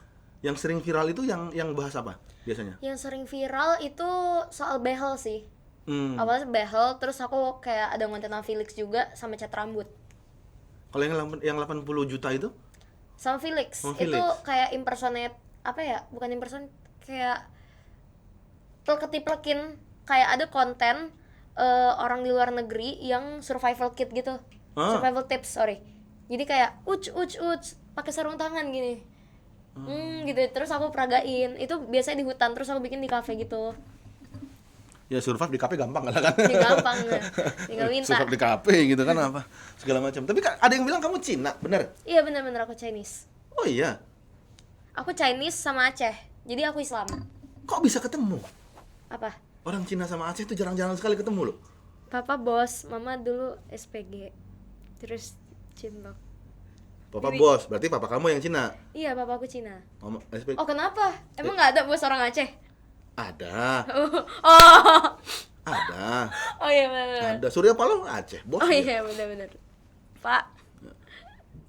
sering viral itu yang bahas apa biasanya? Yang sering viral itu soal behel sih. Awalnya behel, terus aku kayak ada konten sama Felix juga, sama cat rambut. Kalau yang 80 juta itu? Sama Felix, Oh, itu Felix. kayak impersonate, apa ya, bukan impersonate, kayak plek-plek-plekin. Kayak ada konten orang di luar negeri yang survival kit gitu. Survival tips, sorry. Jadi kayak uc pakai sarung tangan gini. Gitu, terus aku peragain. Itu biasanya di hutan, terus aku bikin di kafe gitu. Ya survive di kafe gampang lah kan? Ya gampang ya, tinggal minta. Survive di kafe gitu kan, apa segala macam. Tapi ada yang bilang kamu Cina, bener? Iya bener-bener aku Chinese. Oh iya, Aku Chinese sama Aceh, jadi aku Islam. kok bisa ketemu? Apa? Orang Cina sama Aceh itu jarang-jarang sekali ketemu loh. Papa bos, mama dulu SPG, terus cinlok. Papa bos, berarti papa kamu yang Cina. Iya, papa aku Cina. Mama SP. Oh kenapa? Emang nggak ada bos orang Aceh? Ada, Oh, ada, oh iya benar. ada. Surya Paloh Aceh, bos. Oh dia. iya benar-benar. Pak.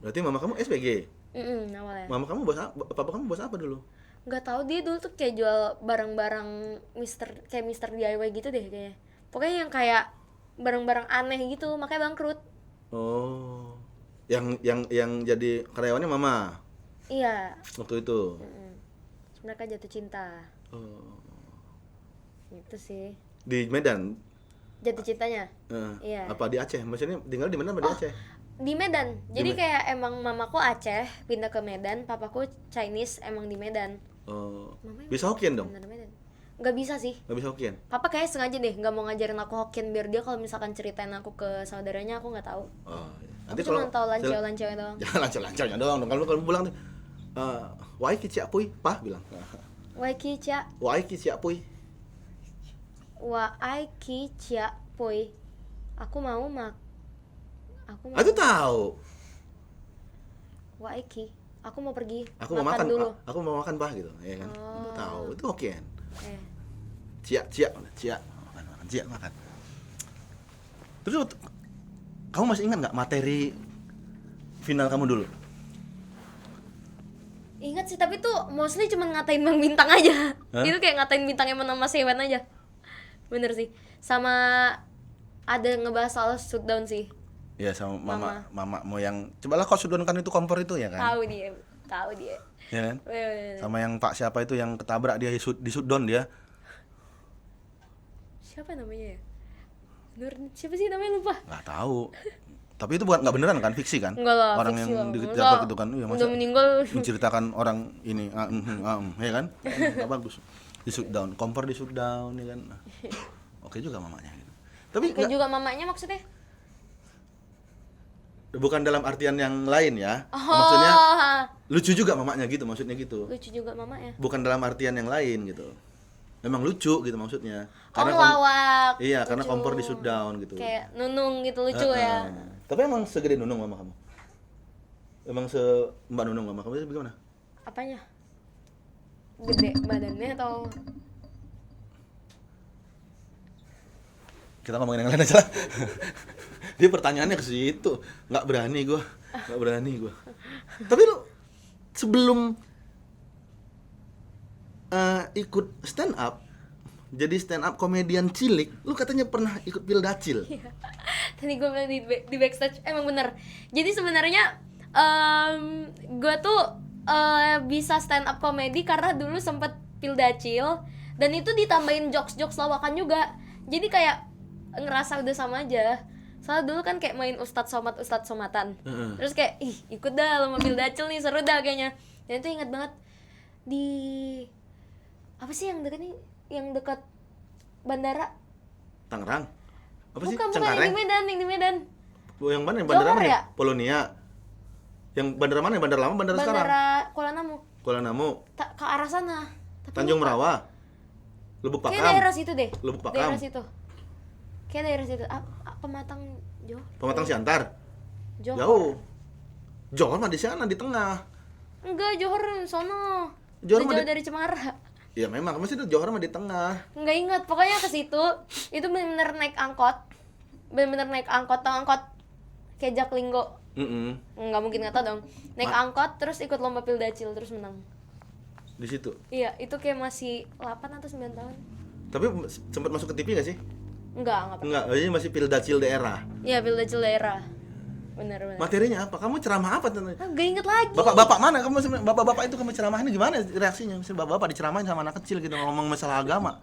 Berarti mama kamu SPG. Awalnya. Mama kamu bos apa? Papa kamu bos apa dulu? Nggak tahu, dia dulu tuh kayak jual barang-barang kayak Mister DIY gitu deh kayaknya. Pokoknya yang kayak barang-barang aneh gitu, makanya bangkrut. Oh, yang jadi karyawannya mama Iya. waktu itu. Terus mereka jatuh cinta. Oh. Gitu sih. Di Medan. Jatuh cintanya. Iya. Apa di Aceh? Maksudnya tinggal di mana apa di Aceh? Di Medan. Jadi kayak emang mamaku Aceh, pindah ke Medan, papaku Chinese emang di Medan. Oh. Mamanya Bisa Hokkien dong? bener Medan. Nggak bisa sih. Nggak bisa Hokkien. Papa kayak sengaja deh nggak mau ngajarin aku Hokkien, biar dia kalau misalkan ceritain aku ke saudaranya aku nggak tahu. Oh, iya. Aku cuma tahu lancau-lancaunya doang. Jangan lancau-lancaunya doang. Kalau bilang tuh wai kicia puy, pah bilang. Waiki cia, Wai kicia puy. waiki cia poi. Aku mau Aku tahu. Wah, Eki, aku mau pergi. Aku mau makan, dulu. aku mau makan Pak gitu, ya kan? Lu tahu itu oke kan? Eh. Cia, makan, cia makan. Terus kamu masih ingat nggak materi final kamu dulu? Ingat sih, tapi tuh mostly cuma ngatain Bang Bintang aja. Hah? Itu kayak ngatain Bintang emang nama Sewan aja. Bener sih. Sama ada ngebahas soal shutdown sih. Ya sama mama mau yang cobalah kau sudonkan itu kompor itu ya kan? Tahu dia. Ya kan? Weh. Sama yang Pak siapa itu yang ketabrak dia di shutdown dia. Siapa namanya ya? Nur, siapa sih namanya, lupa. Nggak tahu. Tapi itu bukan nggak beneran kan, fiksi kan? Enggak lah, orang fiksi yang lah. ditabrak itu kan, iya masa Udah meninggal. menceritakan orang ini, ya kan? Nggak bagus. Di shutdown, kompor di shutdown, ya kan? Nah, oke juga mamanya. Gitu. Tapi Kayak juga mamanya maksudnya. bukan dalam artian yang lain ya. Oh. Maksudnya lucu juga mamanya gitu, maksudnya gitu. Lucu juga mamanya. Bukan dalam artian yang lain gitu. Memang lucu gitu maksudnya. Lawak. Iya, karena Lucu. kompor di shutdown gitu. Kayak nunung gitu, lucu ya. Tapi emang segede Nunung mama kamu? Emang Mbak Nunung mama kamu itu bagaimana? Apanya? Gede badannya atau Kita ngomongin yang lain aja lah. Dia pertanyaannya ke situ. Nggak berani gua. Tapi lu sebelum ikut stand up, jadi stand up komedian cilik, lu katanya pernah ikut Pildacil. tadi gue bilang di backstage emang bener. Jadi sebenarnya gue tuh bisa stand up comedy karena dulu sempet Pildacil dan itu ditambahin jokes lawakan juga. Jadi kayak ngerasa udah sama aja. Soalnya dulu kan kayak main Ustadz Somatan. Terus kayak ikut dah sama Pildacil nih, seru dah kayaknya. Dan itu ingat banget di apa sih yang dekat nih? Yang dekat bandara. Tangerang? Apa sih? Bukan, Cengkareng? yang di Medan. Yang mana? Yang bandara Johor mana? ya? Polonia. Yang bandara mana? Bandara lama, bandara sekarang? Bandara Kuala Namu. Kuala Namu. Ke arah sana. Tapi Tanjung lupa. Merawa. Lubuk Kayak Pakam. daerah situ deh. Lubuk Pakam. Daerah situ. Kayak daerah situ. Pematang Johor. Pematang Siantar. Johor. Jauh. Johor mah di sana di tengah. Enggak, Johor sono. Johor mah Udah jauh di- dari Cemara. Iya memang, masih itu Johor mah di tengah. Enggak ingat, pokoknya ke situ. Itu bener-bener naik angkot. Tahu angkot kayak Jaklinggo. Enggak mungkin nggak tahu dong. Naik angkot terus ikut lomba Pildacil terus menang. Di situ. Iya, itu kayak masih 8 atau 9 tahun. Tapi sempat masuk ke TV gak sih? Enggak pernah. Enggak, ini masih Pildacil daerah. Iya, Pildacil daerah. Bener. Materinya apa? Kamu ceramah apa? Enggak inget lagi. Bapak-bapak mana? Kamu bapak-bapak itu kamu ceramahnya gimana reaksinya? Misalnya bapak-bapak diceramahin sama anak kecil gitu ngomong masalah agama.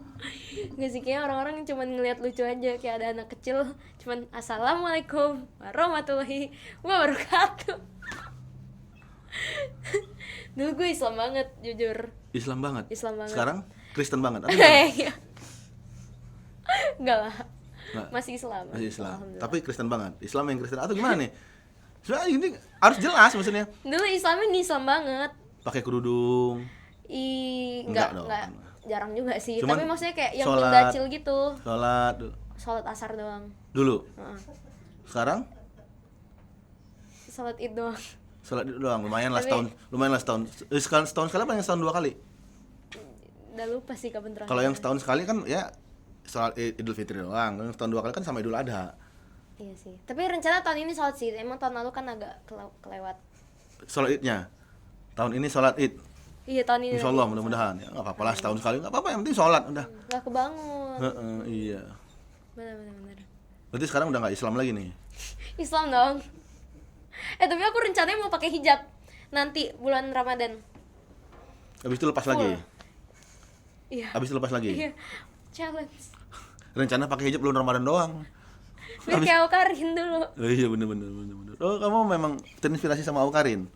Nggak sih, kayaknya orang-orang cuma ngeliat lucu aja. Kayak ada anak kecil cuman assalamualaikum warahmatullahi wabarakatuh. Dulu gue Islam banget, jujur. Islam banget. Sekarang Kristen banget. Atau Iya. Enggak lah. Nggak. Masih Islam. Masih Islam. Alhamdulillah. Tapi Kristen banget. Islam yang Kristen atau gimana nih? Soalnya ini harus jelas maksudnya. Dulu Islamnya Islam banget. Pakai kerudung. Enggak dong. Enggak. Jarang juga sih. Cuman Tapi maksudnya kayak yang sholat. Pildacil gitu. Sholat Asar doang. dulu. Heeh. Sekarang Sholat Id doang. sholat itu doang. Lumayan lah Tapi- setahun. Setahun sekali apa yang setahun 2 kali? Udah lupa sih kapan terakhir. Kalau yang setahun sekali kan ya sholat Idul Fitri doang. Yang setahun 2 kali kan sama Idul Adha. Iya sih. Tapi rencana tahun ini sholat sih. Emang tahun lalu kan agak kelewat. Sholat Idnya. Tahun ini sholat Id. Iya, tahun ini. Insya Allah mudah-mudahan. Ya nggak apa-apa lah setahun sekali. Nggak apa-apa yang penting sholat udah. Nggak kebangun. Iya. Bener. Berarti sekarang udah nggak Islam lagi nih. Islam dong. Tapi aku rencananya mau pakai hijab nanti bulan Ramadan. Habis itu lepas lagi. Iya. Habis itu lepas lagi. Iya. Challenge. Rencana pakai hijab belum Ramadan doang. Biar kayak Aukarin dulu. Oh iya bener. Oh kamu memang terinspirasi sama Aukarin.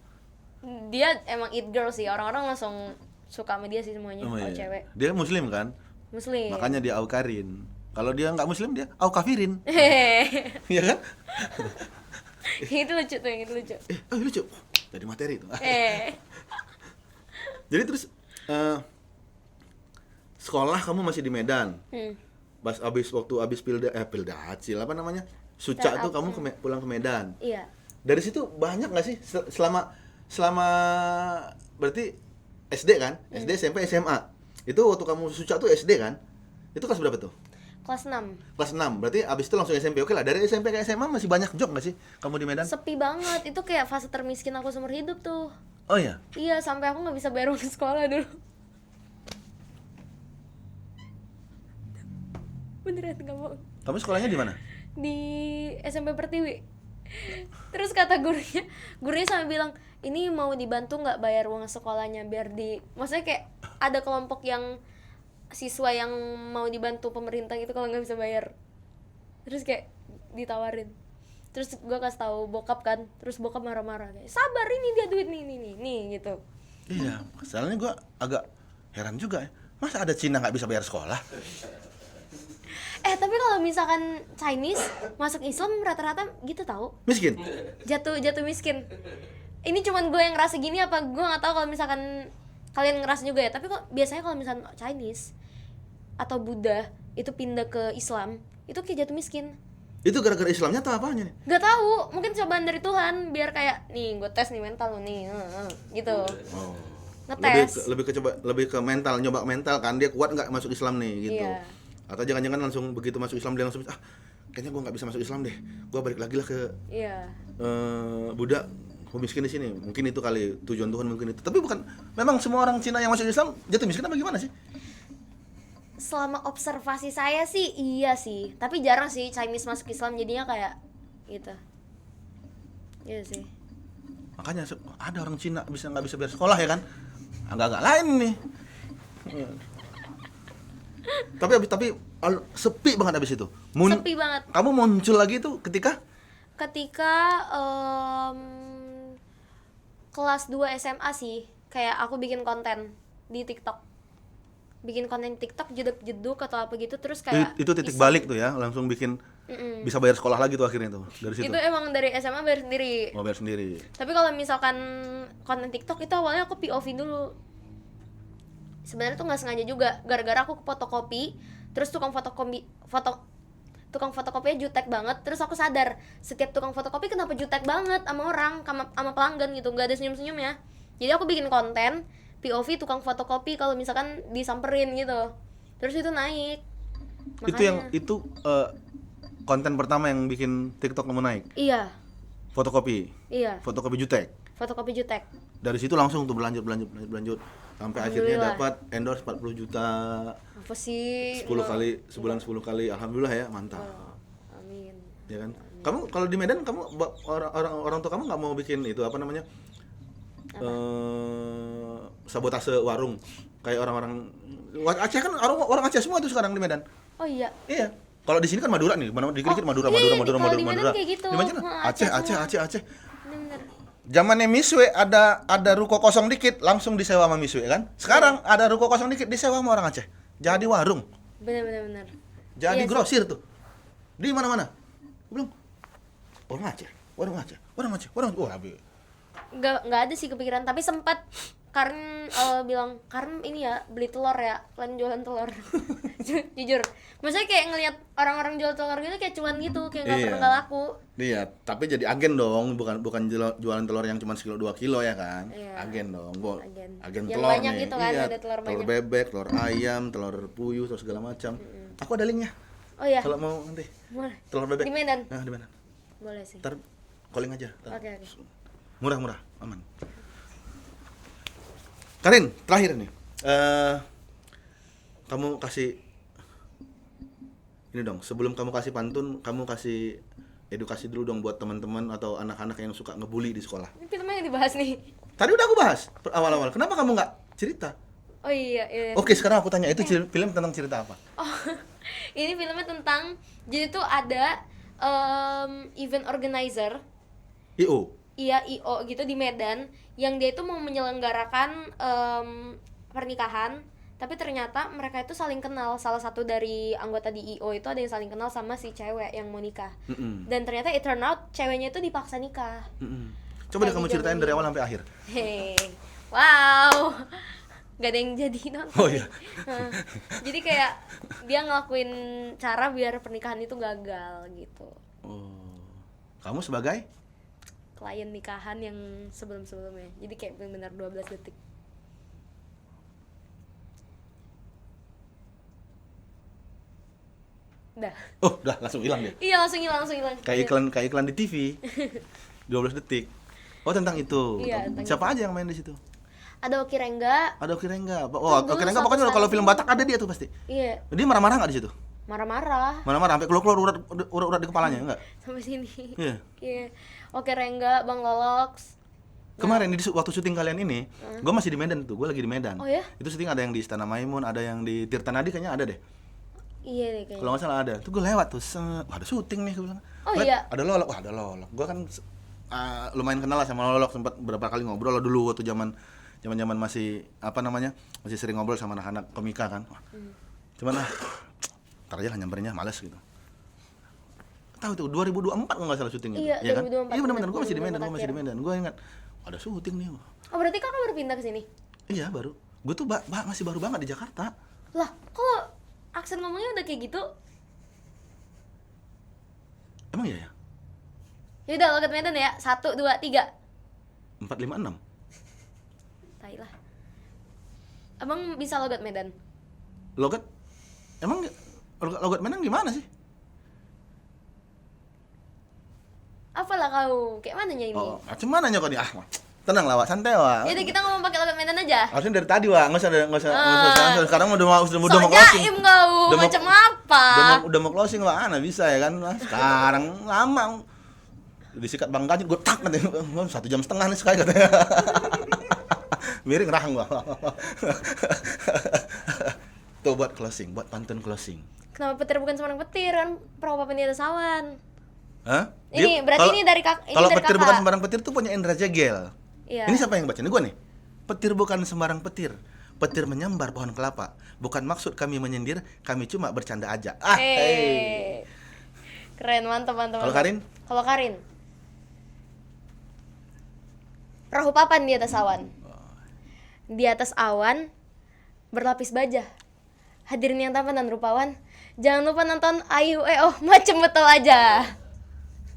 Dia emang it girl sih. Orang-orang langsung suka sama dia sih semuanya. Oh, Kalau iya. cewek. Dia Muslim kan? Muslim. Makanya dia Aukarin. Kalau dia nggak Muslim dia Aukafirin. Hehehe. Iya kan? Itu lucu tuh, yang itu lucu. Lucu. Jadi materi itu. Jadi terus sekolah kamu masih di Medan. Pas waktu abis Pildacil apa namanya? Suca Stand tuh up, kamu pulang ke Medan. Iya. Dari situ banyak nggak sih selama selama berarti SD kan? SD, SMP, SMA. Itu waktu kamu suca tuh SD kan? Itu kelas berapa tuh? Kelas 6. Kelas 6. Berarti abis itu langsung SMP. Oke lah, dari SMP ke SMA masih banyak job nggak sih kamu di Medan? Sepi banget. Itu kayak fase termiskin aku seumur hidup tuh. Oh iya. Iya, sampai aku nggak bisa bayar uang sekolah dulu. Beneran nggak bohong. Kamu sekolahnya di mana? Di SMP Pertiwi. Terus kata gurunya sampai bilang, ini mau dibantu nggak bayar uang sekolahnya biar maksudnya kayak ada kelompok yang siswa yang mau dibantu pemerintah gitu kalau nggak bisa bayar. Terus kayak ditawarin. Terus gue kasih tahu bokap kan, terus bokap marah-marah kayak, sabar, ini dia duit nih gitu. Iya, soalnya gue agak heran juga ya. Masa ada Cina nggak bisa bayar sekolah? Tapi kalau misalkan Chinese masuk Islam rata-rata gitu tahu, Miskin? jatuh miskin. Ini cuman gue yang ngerasa gini apa gue nggak tahu kalau misalkan kalian ngerasa juga ya. Tapi kok biasanya kalau misalkan Chinese atau Buddha itu pindah ke Islam itu kayak jatuh miskin. Itu gara-gara Islamnya atau apanya nih? Gak tahu, mungkin cobaan dari Tuhan biar kayak nih gue tes nih mental lu nih, gitu. Oh. Ngetes. Lebih ke mental, nyoba mental kan, dia kuat nggak masuk Islam nih gitu. Iya. Atau jangan-jangan langsung begitu masuk Islam dia langsung kayaknya gue nggak bisa masuk Islam deh, gue balik lagi lah ke Iya. Buddha, gue miskin di sini. Mungkin itu kali tujuan Tuhan, mungkin itu. Tapi bukan, memang semua orang Cina yang masuk Islam jatuh miskin apa gimana sih? Selama observasi saya sih iya sih, tapi jarang sih Chinese masuk Islam jadinya kayak gitu. Iya sih. Makanya ada orang Cina nggak bisa bayar sekolah ya kan? Agak-agak lain nih. tapi sepi banget abis itu. Sepi banget. Kamu muncul lagi tuh ketika kelas 2 SMA sih. Kayak aku bikin konten di TikTok. Bikin konten TikTok jeduk-jeduk atau apa gitu, terus kayak itu titik balik tuh ya, langsung bikin bisa bayar sekolah lagi tuh akhirnya tuh dari situ. Itu emang dari SMA bayar sendiri. Mau bayar sendiri. Tapi kalau misalkan konten TikTok itu awalnya aku POV dulu. Sebenarnya tuh nggak sengaja juga, gara-gara aku ke fotokopi, terus tukang fotokopinya jutek banget, terus aku sadar setiap tukang fotokopi kenapa jutek banget sama orang, sama pelanggan gitu, nggak ada senyum-senyumnya. Jadi aku bikin konten POV tukang fotokopi kalau misalkan disamperin gitu, terus itu naik. Makanya, Itu konten pertama yang bikin TikTok kamu naik. Iya. Fotokopi jutek. Fotokopi jutek. Dari situ langsung tuh berlanjut sampai akhirnya Alhamdulillah. dapat endorse 40 juta. Apa sih? 10 kali, sebulan 10 kali. Alhamdulillah ya, mantap. Amin. Ya kan? Kamu kalau di Medan orang tua kamu nggak mau bikin itu apa namanya? Sabotase warung kayak orang-orang Aceh kan, orang Aceh semua tuh sekarang di Medan. Oh iya. Iya. Kalau di sini kan Madura nih, dikit-dikit Madura. Kalau di Medan kayak gitu. Di mana? Aceh. Bener. Zamannya Miswe ada ruko kosong dikit, langsung disewa sama Miswe kan. Sekarang ada ruko kosong dikit disewa sama orang Aceh. Jadi warung. Bener. Jadi Iya grosir tuh. Di mana-mana. Gue bilang, warung Aceh. Wah, Nggak ada sih kepikiran, tapi sempat Karen bilang, Karen ini ya beli telur ya, kalian jualan telur. Jujur, maksudnya kayak ngelihat orang-orang jual telur gitu kayak cuan gitu, kayak nggak pernah nggak laku. Iya, tapi jadi agen dong, bukan jualan telur yang cuma sekilo 2 kilo ya kan. Iya. Agen dong, agen Yang telur banyak nih. gitu kan, Iya, ada telur banyak. bebek, telur ayam, telur puyuh, terus segala macam. Aku ada linknya. Oh iya. Kalau mau nanti Boleh. telur bebek. Di Medan. Nah, di Medan. Boleh sih. Ntar calling aja. Oke. Murah, aman. Karin, terakhir nih. Kamu kasih ini dong, sebelum kamu kasih pantun, kamu kasih edukasi dulu dong buat teman-teman atau anak-anak yang suka ngebully di sekolah. Ini filmnya yang dibahas nih. Tadi udah aku bahas awal-awal. Kenapa kamu nggak cerita? Oh iya. Oke, sekarang aku tanya, itu film tentang cerita apa? Oh, ini filmnya tentang, jadi tuh ada event organizer. IO. Iya, IO gitu di Medan, yang dia itu mau menyelenggarakan pernikahan, tapi ternyata mereka itu saling kenal. Salah satu dari anggota di IO itu ada yang saling kenal sama si cewek yang mau nikah. Dan ternyata it turn out ceweknya itu dipaksa nikah. Coba deh kamu ceritain dari awal sampai akhir. Hei, wow, gak ada yang jadi nonton. Oh iya. Jadi kayak dia ngelakuin cara biar pernikahan itu gagal gitu. Oh. Kamu sebagai? klien nikahan yang sebelum-sebelumnya. Jadi kayak benar-benar 12 detik. Dah. Oh, udah langsung hilang dia. Iya, langsung hilang. Kayak iklan di TV. 12 detik. Oh, tentang itu. Iya, tentang Siapa aja yang main di situ? Ada Oki Rengga. Ada Oki Rengga. Oh, Dulu Oki Rengga suatu pokoknya saat kalau film ini- Batak ada dia tuh pasti. Iya, Dia marah-marah enggak di situ? marah-marah Marah-marah sampai keluar urat di kepalanya enggak? sampai sini. Iya. Iya. Oki Rengga, Bang Lolox. Kemarin waktu syuting kalian ini, gue masih di Medan tuh, gue lagi di Medan. Oh ya? Itu syuting ada yang di Istana Maimun, ada yang di Tirtanadi kayaknya ada deh. Iya deh kayaknya. Kalau nggak salah ada. Tuh gue lewat tuh, wah ada syuting nih gue bilang. Oh, Lihat, iya? Ada Lolok, wah ada Lolok. Gue kan lumayan kenal lah sama Lolok, sempat berapa kali ngobrol lah dulu waktu zaman masih apa namanya, masih sering ngobrol sama anak-anak komika kan. Wah, cuman ntar aja lah nyampernya, males gitu. Tahu tuh 2024 kalau nggak salah syuting itu. Iya, Kan? 2024, Iya benar-benar, gue masih di 2024 Medan, akhir. Gue ingat ada syuting nih. Oh, berarti kakak baru pindah ke sini? Iya baru. Gue tuh masih baru banget di Jakarta. Lah, kok aksen ngomongnya udah kayak gitu? Emang iya ya? Ya udah, logat Medan ya. 1 2 3. 4, 5, 6. Tai lah. Abang bisa logat Medan? Logat? Emang logat Medan gimana sih? Apalah kau? Kayak mananya ini? Oh, cuman nanya kok nih. Tenang lah, Wak. Santai, Wak. Ya udah, kita ngomong pakai logat Medan aja. Harusnya dari tadi, Wak. Nggak usah. Sekarang udah mau So closing. jaim kau, Udah mau- macam apa? Udah mau closing, Wak. Ana bisa ya kan? Nah, sekarang lama. Disikat Bang Ganjil, gue tak nanti 1 jam setengah nih sekali katanya. Miring rahang, Wak. Tuh buat closing, buat pantun closing. Kenapa petir bukan seorang petir kan? Perahu papan di atas awan. Hah? Ini berarti ini dari ini Kalau dari petir kakak. bukan sembarang petir tuh punya Indra Jegel. Iya. Ini siapa yang baca? Ini gue nih. Petir bukan sembarang petir. Petir menyambar pohon kelapa. Bukan maksud kami menyindir, kami cuma bercanda aja. Keren, mantap. Kalau Karin? Kalau Karin. Perahu papan di atas awan. Di atas awan berlapis baja. Hadirin yang tampan dan rupawan, jangan lupa nonton Ayu macem betul aja.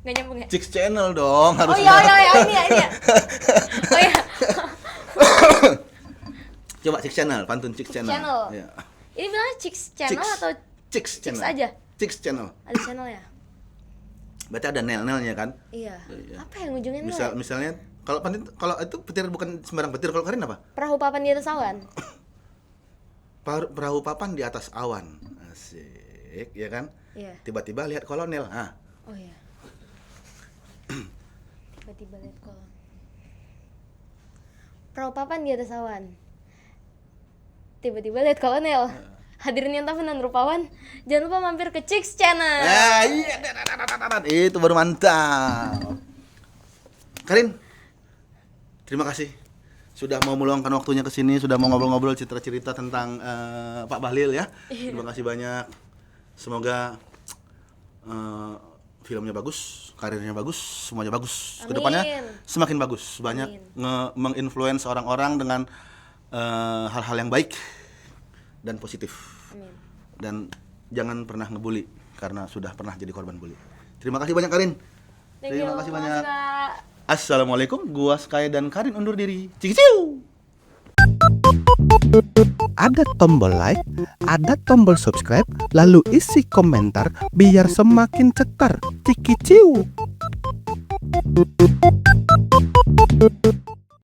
Nggak nyambung ya? Chicks Channel dong Oh harusnya. iya, ini ya. Oh iya. Coba Chicks Channel, pantun Chicks Channel. Channel. Iya. Ini bilangnya Chicks Channel atau Chicks Channel? aja? Chicks Channel. ada channel ya? Berarti ada nel-nelnya kan? Iya. Iya. Apa yang ujungnya nol? Misalnya kalau itu petir bukan sembarang petir. Kalau Karin apa? Perahu papan di atas awan. Perahu papan di atas awan. Asik, ya kan? Iya. Tiba-tiba lihat kolonel. Oh iya. Tiba-tiba lihat kolom. Perahu papan di atas awan. Tiba-tiba lihat kolonel. Hadirin yang tampan dan rupawan, jangan lupa mampir ke Chicks Channel. Iya, itu baru mantap. Karin, terima kasih sudah mau meluangkan waktunya ke sini, sudah mau ngobrol-ngobrol cerita-cerita tentang Pak Bahlil ya. Terima kasih banyak. Semoga filmnya bagus, karirnya bagus, semuanya bagus. Amin. Kedepannya semakin bagus, banyak menginfluence orang-orang dengan hal-hal yang baik dan positif. Amin. Dan jangan pernah ngebully karena sudah pernah jadi korban bully. Terima kasih banyak Karin. Thank Terima you. kasih Makasih, banyak. Kak. Assalamualaikum, gua Sky dan Karin undur diri. Cikiciu. Ada tombol like, ada tombol subscribe, lalu isi komentar biar semakin cetar. Cikiciu.